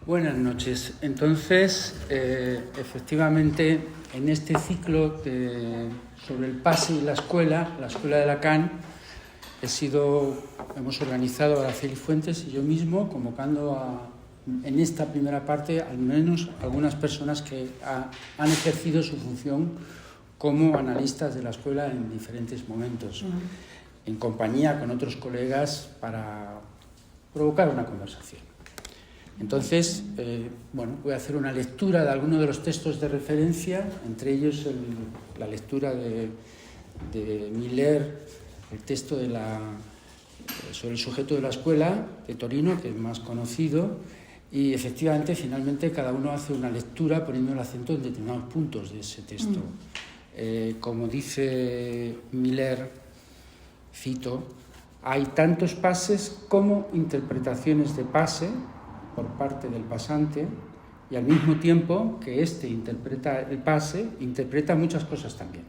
Buenas noches. Entonces, efectivamente, en este ciclo sobre el pase y la escuela de Lacan, hemos organizado a Araceli Fuentes y yo mismo, convocando en esta primera parte al menos algunas personas que han ejercido su función como analistas de la escuela en diferentes momentos, en compañía con otros colegas para provocar una conversación. Entonces, voy a hacer una lectura de algunos de los textos de referencia, entre ellos la lectura de Miller, el texto sobre el sujeto de la escuela de Torino, que es más conocido, y efectivamente, finalmente, cada uno hace una lectura poniendo el acento en determinados puntos de ese texto. Como dice Miller, cito, hay tantos pases como interpretaciones de pase por parte del pasante, y al mismo tiempo que éste interpreta el pase, interpreta muchas cosas también.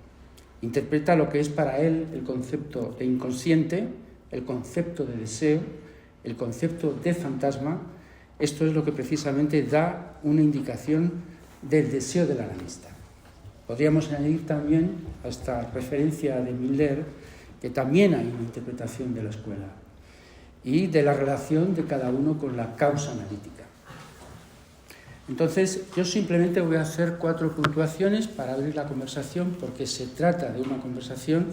Interpreta lo que es para él el concepto de inconsciente, el concepto de deseo, el concepto de fantasma. Esto es lo que precisamente da una indicación del deseo del analista. Podríamos añadir también a esta referencia de Miller que también hay una interpretación de la escuela y de la relación de cada uno con la causa analítica. Entonces, yo simplemente voy a hacer 4 puntuaciones para abrir la conversación, porque se trata de una conversación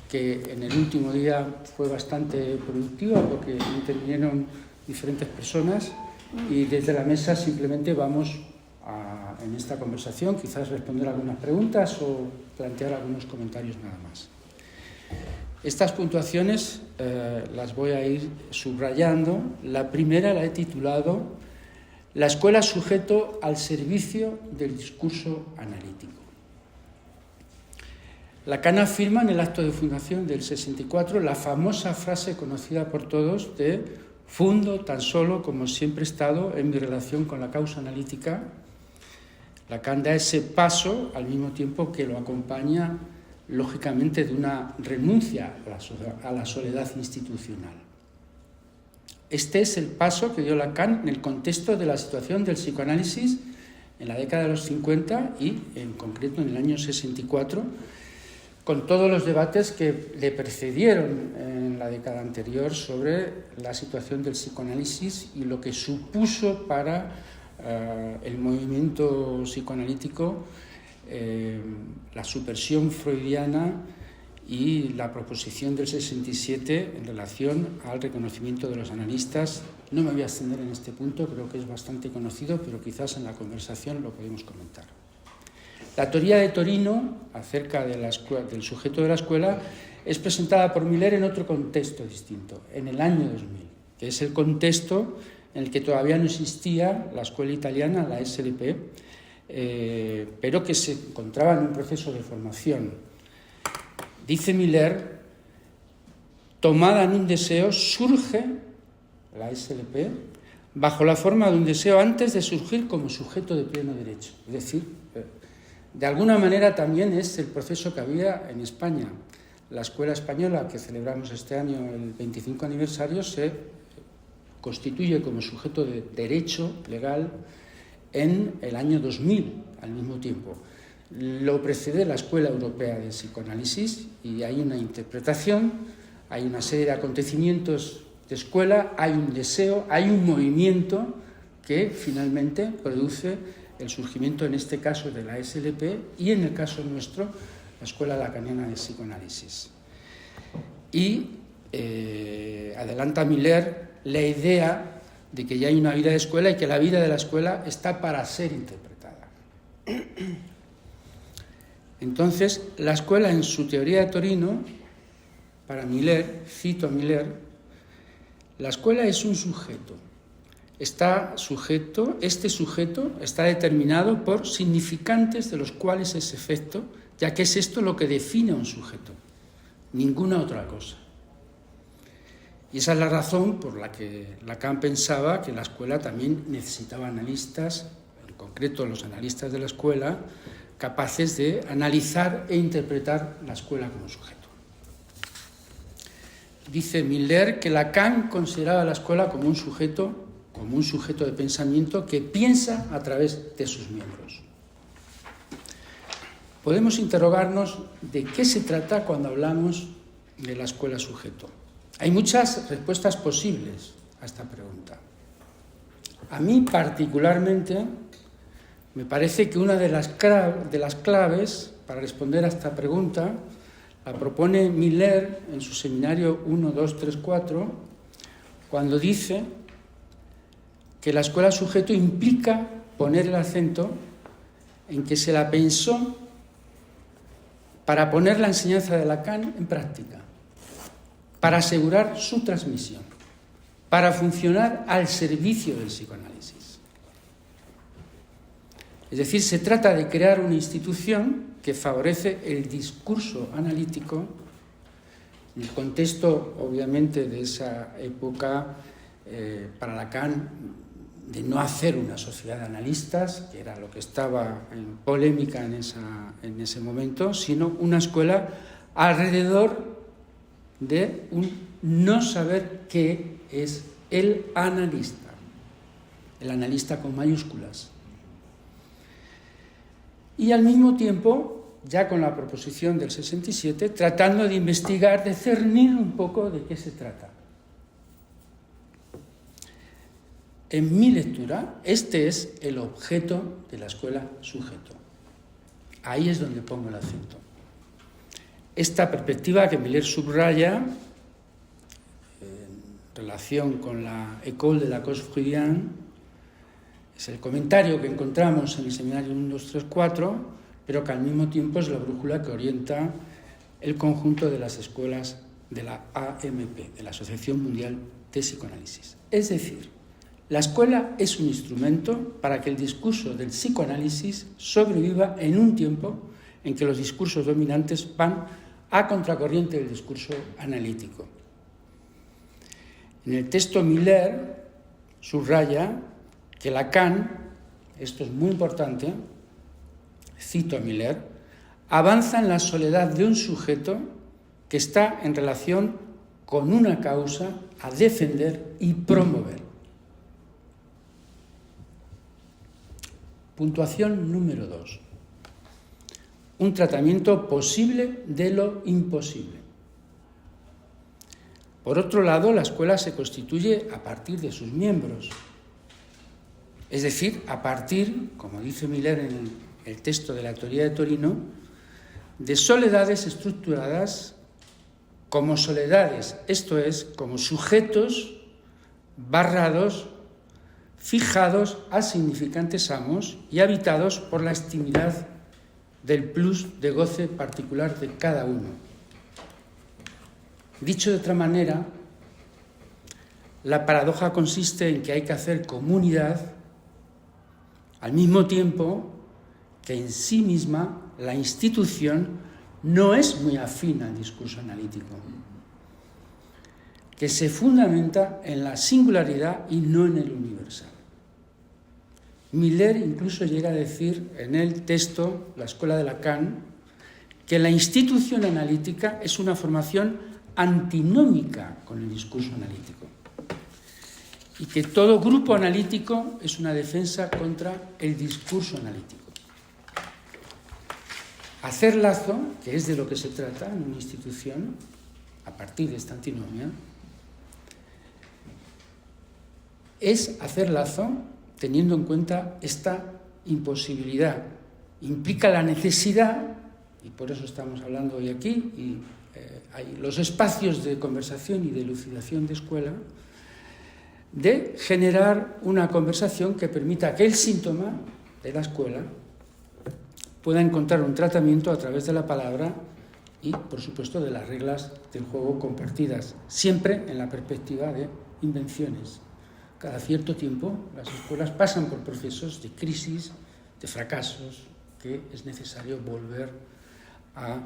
que en el último día fue bastante productiva, porque intervinieron diferentes personas y desde la mesa simplemente vamos en esta conversación quizás responder algunas preguntas o plantear algunos comentarios nada más. Estas puntuaciones las voy a ir subrayando. La primera la he titulado La escuela sujeto al servicio del discurso analítico. Lacan afirma en el acto de fundación del 64 la famosa frase conocida por todos de fundo tan solo como siempre he estado en mi relación con la causa analítica. Lacan da ese paso al mismo tiempo que lo acompaña lógicamente de una renuncia a la soledad institucional. Este es el paso que dio Lacan en el contexto de la situación del psicoanálisis en la década de los 50 y en concreto en el año 64, con todos los debates que le precedieron en la década anterior sobre la situación del psicoanálisis y lo que supuso para el movimiento psicoanalítico la subversión freudiana y la proposición del 67 en relación al reconocimiento de los analistas. No me voy a extender en este punto, creo que es bastante conocido, pero quizás en la conversación lo podemos comentar. La teoría de Torino acerca del sujeto de la escuela es presentada por Miller en otro contexto distinto, en el año 2000, que es el contexto en el que todavía no existía la escuela italiana, la SLP, pero que se encontraba en un proceso de formación. Dice Miller, tomada en un deseo, surge la SLP bajo la forma de un deseo antes de surgir como sujeto de pleno derecho. Es decir, de alguna manera también es el proceso que había en España. La escuela española, que celebramos este año el 25 aniversario, se constituye como sujeto de derecho legal en el año 2000, al mismo tiempo. Lo precede la Escuela Europea de Psicoanálisis y hay una interpretación, hay una serie de acontecimientos de escuela, hay un deseo, hay un movimiento que finalmente produce el surgimiento, en este caso, de la SLP y, en el caso nuestro, la Escuela Lacaniana de Psicoanálisis. Y adelanta Miller la idea de que ya hay una vida de escuela y que la vida de la escuela está para ser interpretada. Entonces, la escuela en su teoría de Torino, para Miller, cito a Miller, la escuela es un sujeto. Este sujeto está determinado por significantes de los cuales es efecto, ya que es esto lo que define a un sujeto, ninguna otra cosa. Y esa es la razón por la que Lacan pensaba que la escuela también necesitaba analistas, en concreto los analistas de la escuela, capaces de analizar e interpretar la escuela como sujeto. Dice Miller que Lacan consideraba la escuela como un sujeto como un sujeto de pensamiento que piensa a través de sus miembros. Podemos interrogarnos de qué se trata cuando hablamos de la escuela sujeto. Hay muchas respuestas posibles a esta pregunta. A mí particularmente me parece que una de las claves para responder a esta pregunta la propone Miller en su seminario 1, 2, 3, 4, cuando dice que la escuela sujeto implica poner el acento en que se la pensó para poner la enseñanza de Lacan en práctica, para asegurar su transmisión, para funcionar al servicio del psicoanálisis. Es decir, se trata de crear una institución que favorece el discurso analítico en el contexto, obviamente, de esa época, para Lacan, de no hacer una sociedad de analistas, que era lo que estaba en polémica en ese momento, sino una escuela alrededor de un no saber qué es el analista con mayúsculas. Y al mismo tiempo, ya con la proposición del 67, tratando de investigar, de cernir un poco de qué se trata. En mi lectura, este es el objeto de la escuela sujeto. Ahí es donde pongo el acento. Esta perspectiva que Miller subraya en relación con la École de la cause freudienne es el comentario que encontramos en el seminario 1, 2, 3, 4, pero que al mismo tiempo es la brújula que orienta el conjunto de las escuelas de la AMP, de la Asociación Mundial de Psicoanálisis. Es decir, la escuela es un instrumento para que el discurso del psicoanálisis sobreviva en un tiempo en que los discursos dominantes van a contracorriente del discurso analítico. En el texto Miller subraya que Lacan, esto es muy importante, cito a Miller, avanza en la soledad de un sujeto que está en relación con una causa a defender y promover. Puntuación número 2. Un tratamiento posible de lo imposible. Por otro lado, la escuela se constituye a partir de sus miembros. Es decir, a partir, como dice Miller en el texto de la teoría de Torino, de soledades estructuradas como soledades, esto es, como sujetos barrados, fijados a significantes amos y habitados por la extimidad del plus de goce particular de cada uno. Dicho de otra manera, la paradoja consiste en que hay que hacer comunidad al mismo tiempo que en sí misma la institución no es muy afín al discurso analítico, que se fundamenta en la singularidad y no en el universal. Miller incluso llega a decir en el texto, la escuela de Lacan, que la institución analítica es una formación antinómica con el discurso analítico y que todo grupo analítico es una defensa contra el discurso analítico. Hacer lazo, que es de lo que se trata en una institución, a partir de esta antinomia, es hacer lazo teniendo en cuenta esta imposibilidad. Implica la necesidad, y por eso estamos hablando hoy aquí, y hay los espacios de conversación y de elucidación de escuela, de generar una conversación que permita que el síntoma de la escuela pueda encontrar un tratamiento a través de la palabra y, por supuesto, de las reglas del juego compartidas, siempre en la perspectiva de invenciones. Cada cierto tiempo las escuelas pasan por procesos de crisis, de fracasos, que es necesario volver a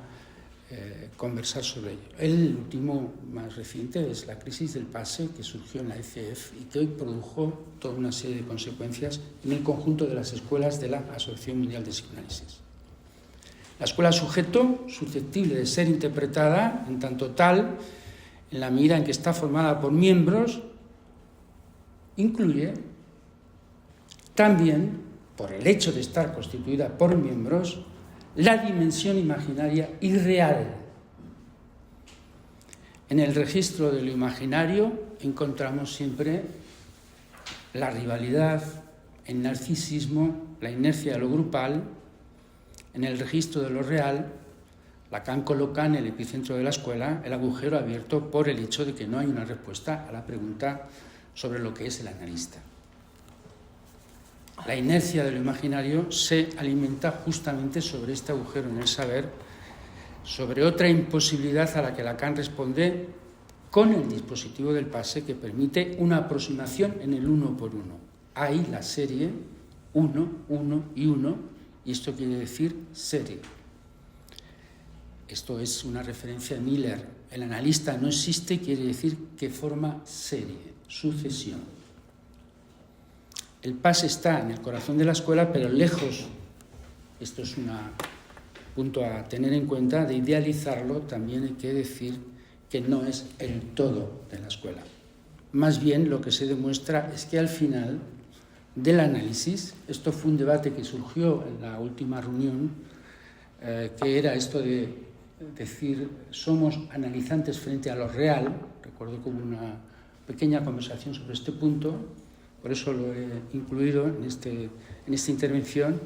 conversar sobre ello. El último más reciente es la crisis del pase que surgió en la ECF y que hoy produjo toda una serie de consecuencias en el conjunto de las escuelas de la Asociación Mundial de Psicoanálisis. La escuela sujeto, susceptible de ser interpretada en tanto tal, en la medida en que está formada por miembros incluye también, por el hecho de estar constituida por miembros, la dimensión imaginaria y real. En el registro de lo imaginario encontramos siempre la rivalidad, el narcisismo, la inercia de lo grupal. En el registro de lo real, Lacan coloca en el epicentro de la escuela el agujero abierto por el hecho de que no hay una respuesta a la pregunta sobre lo que es el analista. La inercia de lo imaginario se alimenta justamente sobre este agujero en el saber, sobre otra imposibilidad a la que Lacan responde con el dispositivo del pase que permite una aproximación en el uno por uno. Hay la serie 1, 1 y 1, y esto quiere decir serie. Esto es una referencia a Miller. El analista no existe, quiere decir que forma serie, sucesión. El pase está en el corazón de la escuela, pero lejos, esto es un punto a tener en cuenta, de idealizarlo, también hay que decir que no es el todo de la escuela. Más bien lo que se demuestra es que al final del análisis, esto fue un debate que surgió en la última reunión, que era esto de decir, somos analizantes frente a lo real. Recuerdo que hubo una pequeña conversación sobre este punto, por eso lo he incluido en esta intervención,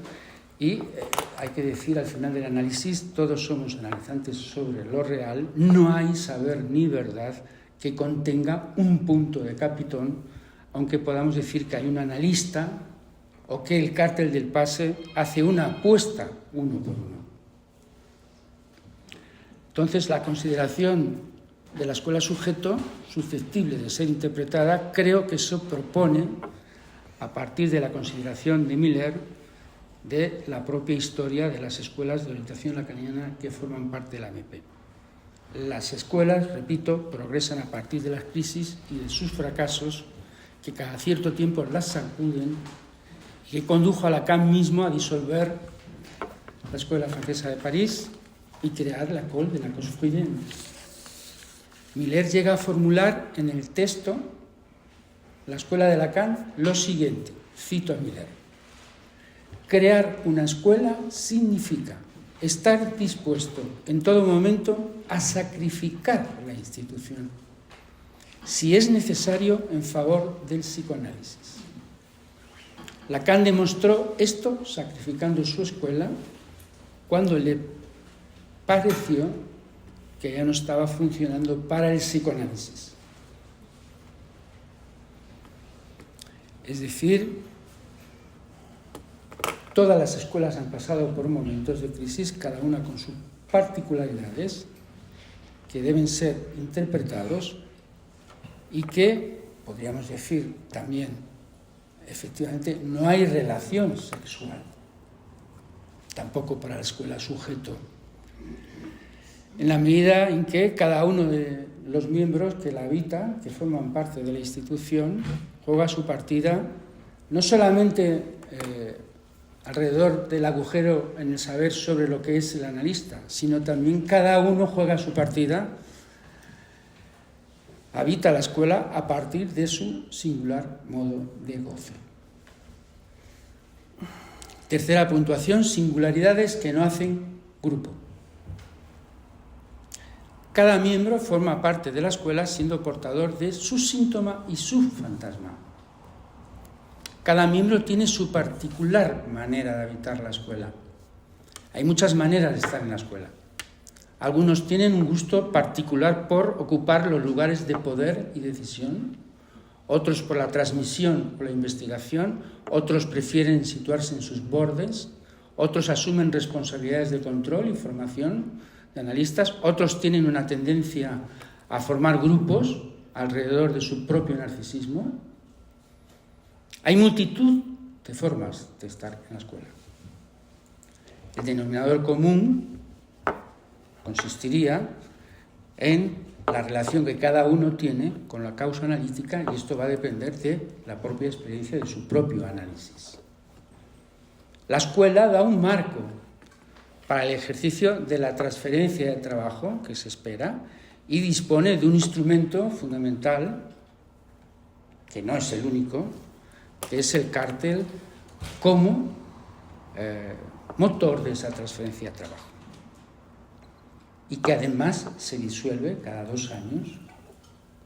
y hay que decir, al final del análisis, todos somos analizantes sobre lo real, no hay saber ni verdad que contenga un punto de capitón, aunque podamos decir que hay un analista o que el cártel del pase hace una apuesta uno por uno. Entonces, la consideración de la escuela sujeto, susceptible de ser interpretada, creo que eso propone, a partir de la consideración de Miller, de la propia historia de las escuelas de orientación lacaniana que forman parte de la MP. Las escuelas, repito, progresan a partir de las crisis y de sus fracasos, que cada cierto tiempo las sacuden, y que condujo a Lacan mismo a disolver la Escuela Francesa de París y crear la École de la Jurisprudence. Miller llega a formular en el texto la escuela de Lacan lo siguiente, cito a Miller: crear una escuela significa estar dispuesto en todo momento a sacrificar la institución, si es necesario, en favor del psicoanálisis. Lacan demostró esto sacrificando su escuela cuando le pareció que ya no estaba funcionando para el psicoanálisis. Es decir, todas las escuelas han pasado por momentos de crisis, cada una con sus particularidades, que deben ser interpretados y que, podríamos decir también, efectivamente, no hay relación sexual, tampoco para la escuela sujeto, en la medida en que cada uno de los miembros que la habitan, que forman parte de la institución, juega su partida, no solamente alrededor del agujero en el saber sobre lo que es el analista, sino también cada uno juega su partida, habita la escuela a partir de su singular modo de goce. Tercera puntuación, singularidades que no hacen grupo. Cada miembro forma parte de la escuela siendo portador de su síntoma y su fantasma. Cada miembro tiene su particular manera de habitar la escuela. Hay muchas maneras de estar en la escuela. Algunos tienen un gusto particular por ocupar los lugares de poder y decisión, otros por la transmisión o la investigación, otros prefieren situarse en sus bordes, otros asumen responsabilidades de control y formación de analistas, otros tienen una tendencia a formar grupos alrededor de su propio narcisismo. Hay multitud de formas de estar en la escuela. El denominador común consistiría en la relación que cada uno tiene con la causa analítica, y esto va a depender de la propia experiencia de su propio análisis. La escuela da un marco para el ejercicio de la transferencia de trabajo que se espera y dispone de un instrumento fundamental que no es el único, que es el cártel como motor de esa transferencia de trabajo. Y que además se disuelve cada 2 años,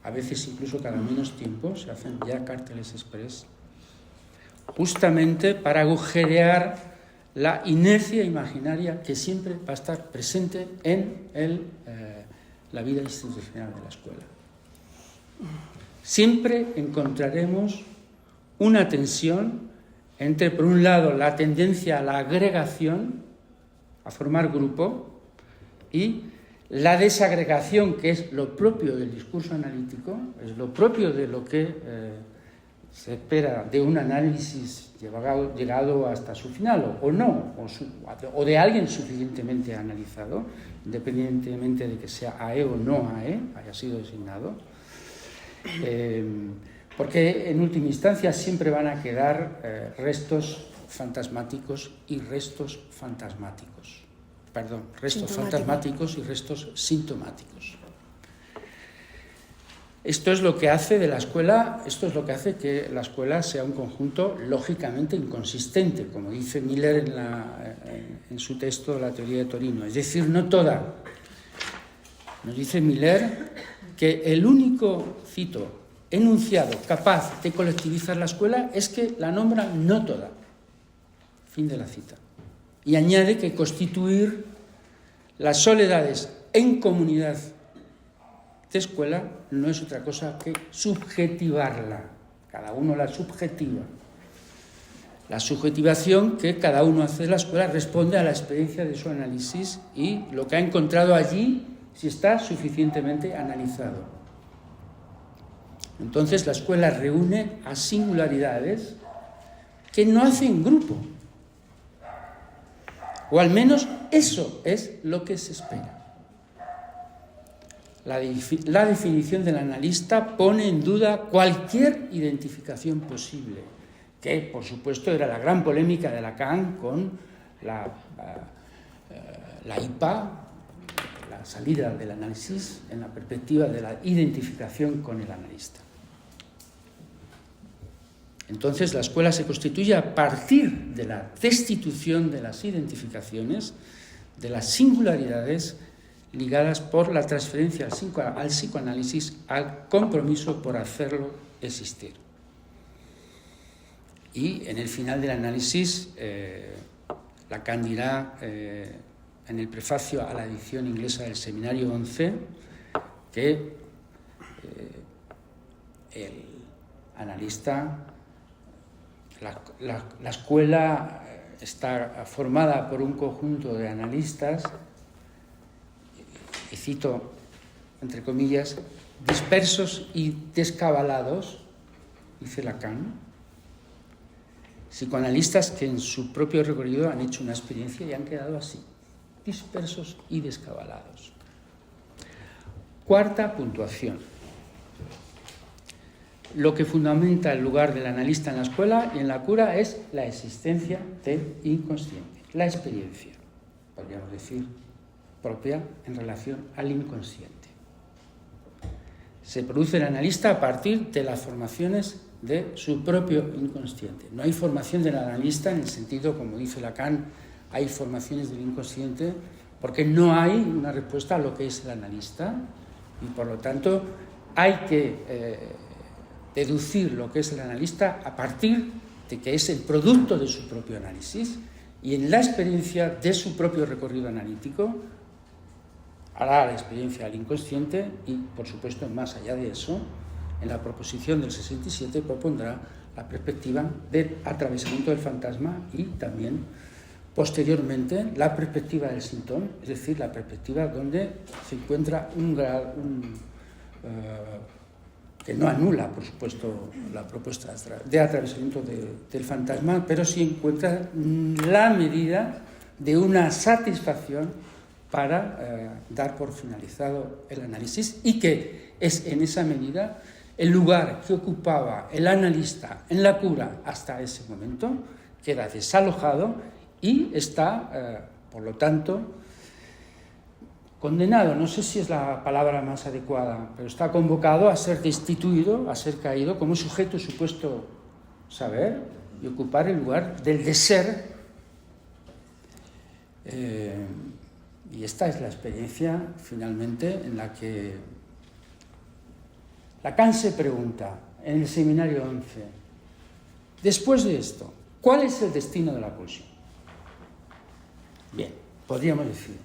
a veces incluso cada menos tiempo, se hacen ya cárteles express, justamente para agujerear la inercia imaginaria que siempre va a estar presente en la vida institucional de la escuela. Siempre encontraremos una tensión entre, por un lado, la tendencia a la agregación, a formar grupo, y la desagregación, que es lo propio del discurso analítico, es lo propio de lo que se espera de un análisis llegado hasta su final, o no, o de alguien suficientemente analizado, independientemente de que sea AE o no AE, haya sido designado, porque en última instancia siempre van a quedar restos fantasmáticos y restos fantasmáticos. Perdón, restos fantasmáticos y restos sintomáticos. Esto es lo que hace de la escuela, esto es lo que hace que la escuela sea un conjunto lógicamente inconsistente, como dice Miller en su texto La teoría de Torino. Es decir, no toda. Nos dice Miller que el único, cito, enunciado capaz de colectivizar la escuela es que la nombra no toda. Fin de la cita. Y añade que constituir las soledades en comunidad de escuela no es otra cosa que subjetivarla. Cada uno la subjetiva. La subjetivación que cada uno hace de la escuela responde a la experiencia de su análisis y lo que ha encontrado allí si está suficientemente analizado. Entonces la escuela reúne a singularidades que no hacen grupo. O al menos eso es lo que se espera. La definición del analista pone en duda cualquier identificación posible, que por supuesto era la gran polémica de Lacan con la IPA, la salida del análisis en la perspectiva de la identificación con el analista. Entonces la escuela se constituye a partir de la destitución de las identificaciones, de las singularidades ligadas por la transferencia al psicoanálisis, al compromiso por hacerlo existir. Y en el final del análisis, Lacan dirá en el prefacio a la edición inglesa del Seminario 11 que el analista, la escuela está formada por un conjunto de analistas, y cito entre comillas, dispersos y descabalados, dice Lacan, psicoanalistas que en su propio recorrido han hecho una experiencia y han quedado así, dispersos y descabalados. Cuarta puntuación. Lo que fundamenta el lugar del analista en la escuela y en la cura es la existencia del inconsciente, la experiencia, podríamos decir, propia en relación al inconsciente. Se produce el analista a partir de las formaciones de su propio inconsciente. No hay formación del analista en el sentido, como dice Lacan, hay formaciones del inconsciente, porque no hay una respuesta a lo que es el analista y por lo tanto hay que deducir lo que es el analista a partir de que es el producto de su propio análisis y en la experiencia de su propio recorrido analítico hará la experiencia del inconsciente y, por supuesto, más allá de eso, en la proposición del 67 propondrá la perspectiva del atravesamiento del fantasma y también, posteriormente, la perspectiva del sintón, es decir, la perspectiva donde se encuentra un grado que no anula, por supuesto, la propuesta de atravesamiento del fantasma, pero sí encuentra la medida de una satisfacción para dar por finalizado el análisis y que es en esa medida el lugar que ocupaba el analista en la cura hasta ese momento queda desalojado y está, por lo tanto, condenado, no sé si es la palabra más adecuada, pero está convocado a ser destituido, a ser caído como sujeto supuesto saber y ocupar el lugar del de ser. Y esta es la experiencia, finalmente, en la que Lacan se pregunta en el seminario 11, después de esto, ¿cuál es el destino de la pulsión? Bien, podríamos decir,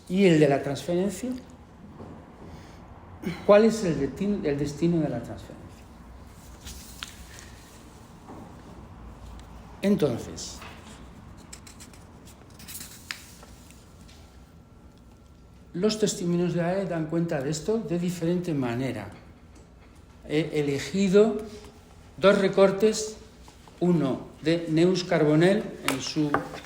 ¿y el de la transferencia? ¿Cuál es el destino de la transferencia? Entonces, los testimonios de AE dan cuenta de esto de diferente manera. He elegido dos recortes, uno de Neus Carbonell,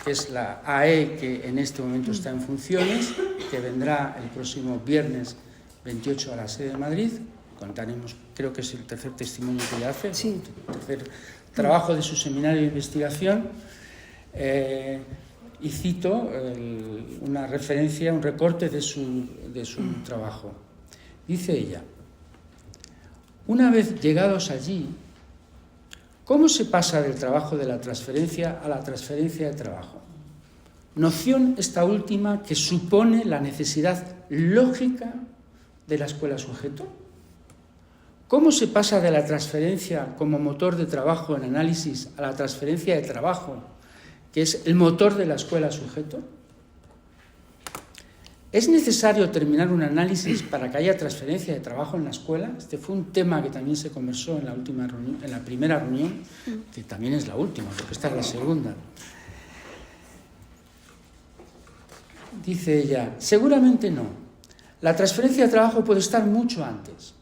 que es la AE que en este momento está en funciones, que vendrá el próximo viernes 28 a la sede de Madrid. Contaremos, creo que es el tercer testimonio que ella hace, sí. El tercer trabajo de su seminario de investigación. Y cito una referencia, un recorte de su trabajo. Dice ella, una vez llegados allí, ¿cómo se pasa del trabajo de la transferencia a la transferencia de trabajo? Noción esta última que supone la necesidad lógica de la escuela sujeto. ¿Cómo se pasa de la transferencia como motor de trabajo en análisis a la transferencia de trabajo, que es el motor de la escuela sujeto? ¿Es necesario terminar un análisis para que haya transferencia de trabajo en la escuela? Este fue un tema que también se conversó en la primera reunión, que también es la última, porque esta es la segunda. Dice ella, seguramente no. La transferencia de trabajo puede estar mucho antes.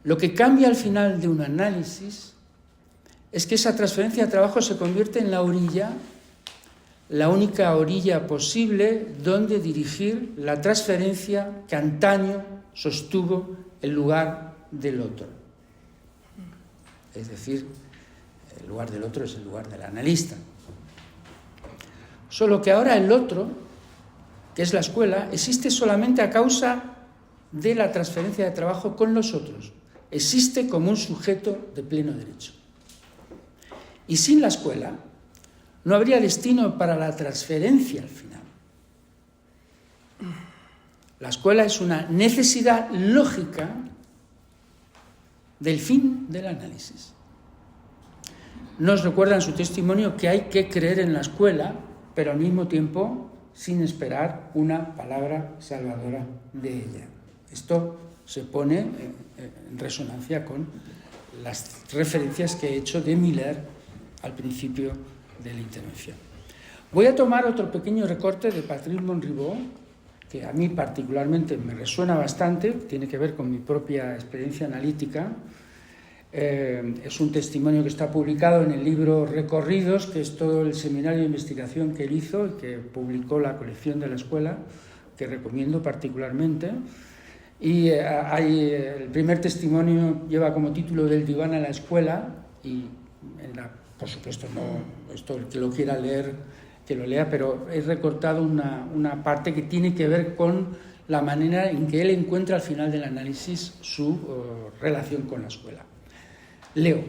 Lo que cambia al final de un análisis es que esa transferencia de trabajo se convierte en la orilla, la única orilla posible donde dirigir la transferencia que antaño sostuvo el lugar del otro. Es decir, el lugar del otro es el lugar del analista. Solo que ahora el otro, que es la escuela, existe solamente a causa de la transferencia de trabajo con los otros. Existe como un sujeto de pleno derecho. Y sin la escuela no habría destino para la transferencia al final. La escuela es una necesidad lógica del fin del análisis. Nos recuerda en su testimonio que hay que creer en la escuela, pero al mismo tiempo sin esperar una palabra salvadora de ella. Esto se pone en resonancia con las referencias que he hecho de Miller al principio de la intervención. Voy a tomar otro pequeño recorte de Patrick Monribot, que a mí particularmente me resuena bastante, tiene que ver con mi propia experiencia analítica. Es un testimonio que está publicado en el libro Recorridos, que es todo el seminario de investigación que él hizo y que publicó la colección de la escuela, que recomiendo particularmente. Y el primer testimonio lleva como título Del diván a la escuela, y por supuesto, no, esto el que lo quiera leer, que lo lea, pero he recortado una parte que tiene que ver con la manera en que él encuentra al final del análisis su relación con la escuela. Leo.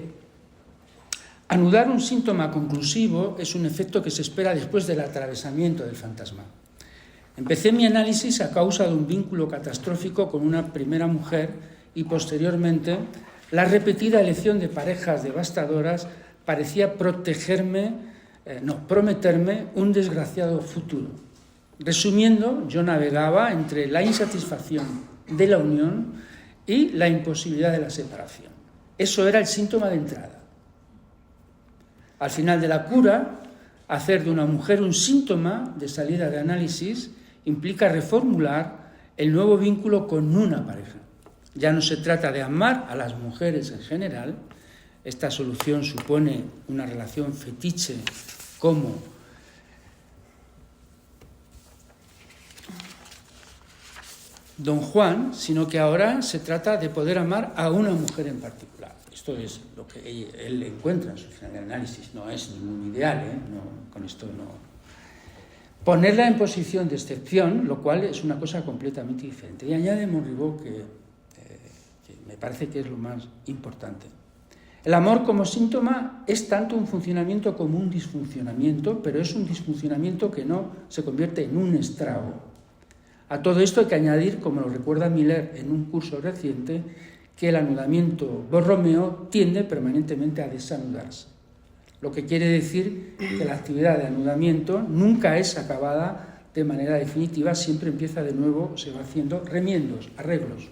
Anudar un síntoma conclusivo es un efecto que se espera después del atravesamiento del fantasma. Empecé mi análisis a causa de un vínculo catastrófico con una primera mujer y posteriormente la repetida elección de parejas devastadoras parecía prometerme un desgraciado futuro. Resumiendo, yo navegaba entre la insatisfacción de la unión y la imposibilidad de la separación. Eso era el síntoma de entrada. Al final de la cura, hacer de una mujer un síntoma de salida de análisis implica reformular el nuevo vínculo con una pareja. Ya no se trata de amar a las mujeres en general. Esta solución supone una relación fetiche como Don Juan, sino que ahora se trata de poder amar a una mujer en particular. Esto es lo que él encuentra en su final de análisis. No es ningún ideal, no, con esto no. ponerla en posición de excepción, lo cual es una cosa completamente diferente. Y añade Monribot que me parece que es lo más importante. El amor como síntoma es tanto un funcionamiento como un disfuncionamiento, pero es un disfuncionamiento que no se convierte en un estrago. A todo esto hay que añadir, como lo recuerda Miller en un curso reciente, que el anudamiento borromeo tiende permanentemente a desanudarse. Lo que quiere decir que la actividad de anudamiento nunca es acabada de manera definitiva, siempre empieza de nuevo, se va haciendo remiendos, arreglos.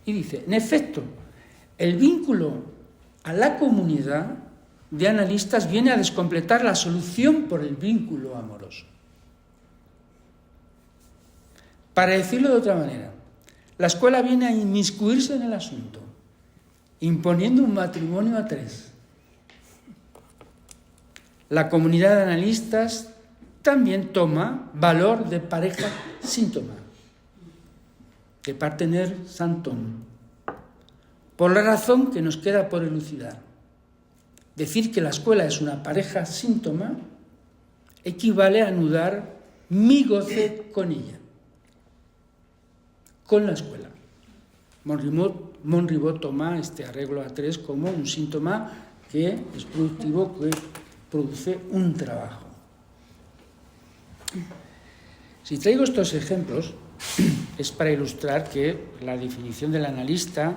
Y dice, en efecto, el vínculo a la comunidad de analistas viene a descompletar la solución por el vínculo amoroso. Para decirlo de otra manera, la escuela viene a inmiscuirse en el asunto, imponiendo un matrimonio a 3. La comunidad de analistas también toma valor de pareja síntoma, de partener santum, por la razón que nos queda por elucidar. Decir que la escuela es una pareja síntoma equivale a anudar mi goce con ella, con la escuela. Monribot toma este arreglo a 3 como un síntoma que es productivo, que produce un trabajo. Si traigo estos ejemplos es para ilustrar que la definición del analista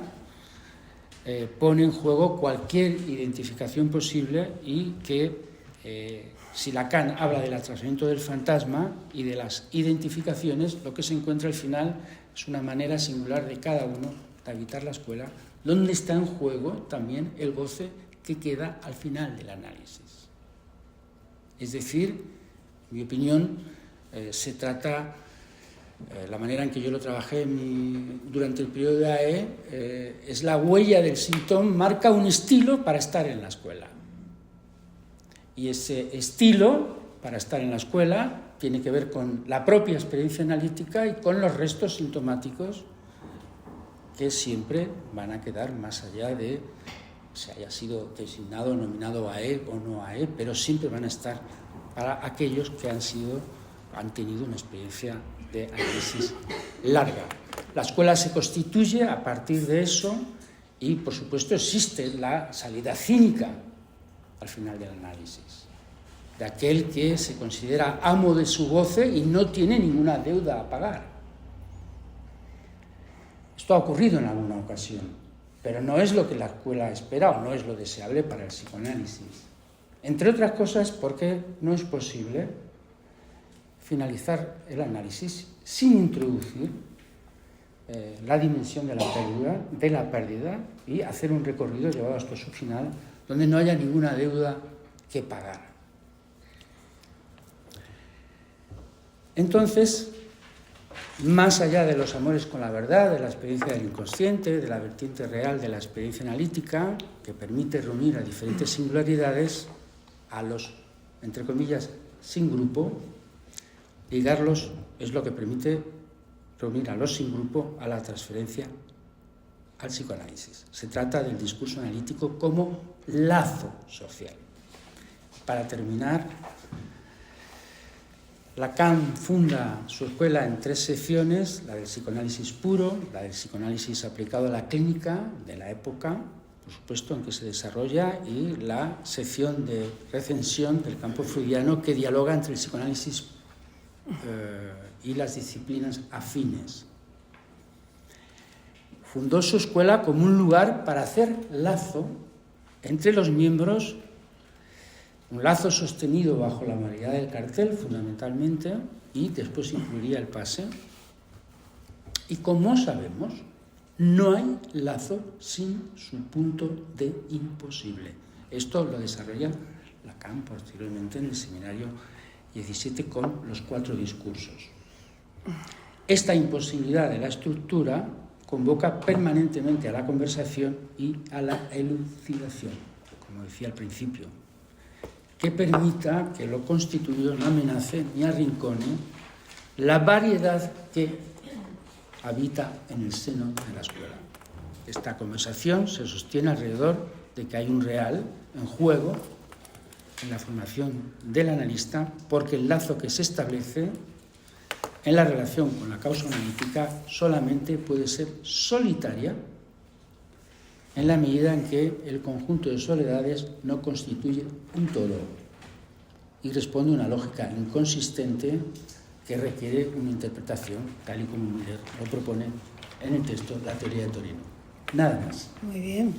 pone en juego cualquier identificación posible y que si Lacan habla del atrasamiento del fantasma y de las identificaciones, lo que se encuentra al final es una manera singular de cada uno de habitar la escuela, donde está en juego también el goce que queda al final del análisis. Es decir, en mi opinión, se trata, la manera en que yo lo trabajé durante el periodo de AE, es la huella del síntoma, marca un estilo para estar en la escuela. Y ese estilo para estar en la escuela tiene que ver con la propia experiencia analítica y con los restos sintomáticos que siempre van a quedar más allá de si haya sido designado o nominado AE o no AE, pero siempre van a estar para aquellos que han tenido una experiencia de análisis larga. La escuela se constituye a partir de eso y, por supuesto, existe la salida cínica al final del análisis, de aquel que se considera amo de su goce y no tiene ninguna deuda a pagar. Esto ha ocurrido en alguna ocasión, pero no es lo que la escuela espera o no es lo deseable para el psicoanálisis. Entre otras cosas porque no es posible finalizar el análisis sin introducir la dimensión de la pérdida y hacer un recorrido llevado hasta su final donde no haya ninguna deuda que pagar. Entonces, más allá de los amores con la verdad, de la experiencia del inconsciente, de la vertiente real de la experiencia analítica, que permite reunir a diferentes singularidades, a los, entre comillas, sin grupo, ligarlos es lo que permite reunir a los sin grupo a la transferencia al psicoanálisis. Se trata del discurso analítico como lazo social. Para terminar, Lacan funda su escuela en 3 secciones: la del psicoanálisis puro, la del psicoanálisis aplicado a la clínica de la época, por supuesto, en que se desarrolla, y la sección de recensión del campo freudiano que dialoga entre el psicoanálisis y las disciplinas afines. Fundó su escuela como un lugar para hacer lazo entre los miembros, un lazo sostenido bajo la modalidad del cartel, fundamentalmente, y después incluiría el pase. Y como sabemos, no hay lazo sin su punto de imposible. Esto lo desarrolla Lacan posteriormente en el seminario 17 con los 4 discursos. Esta imposibilidad de la estructura convoca permanentemente a la conversación y a la elucidación, como decía al principio, que permita que lo constituido no amenace ni arrincone la variedad que habita en el seno de la escuela. Esta conversación se sostiene alrededor de que hay un real en juego en la formación del analista, porque el lazo que se establece en la relación con la causa analítica solamente puede ser solitaria en la medida en que el conjunto de soledades no constituye un todo y responde a una lógica inconsistente que requiere una interpretación, tal y como Miller lo propone en el texto La teoría de Torino. Nada más. Muy bien.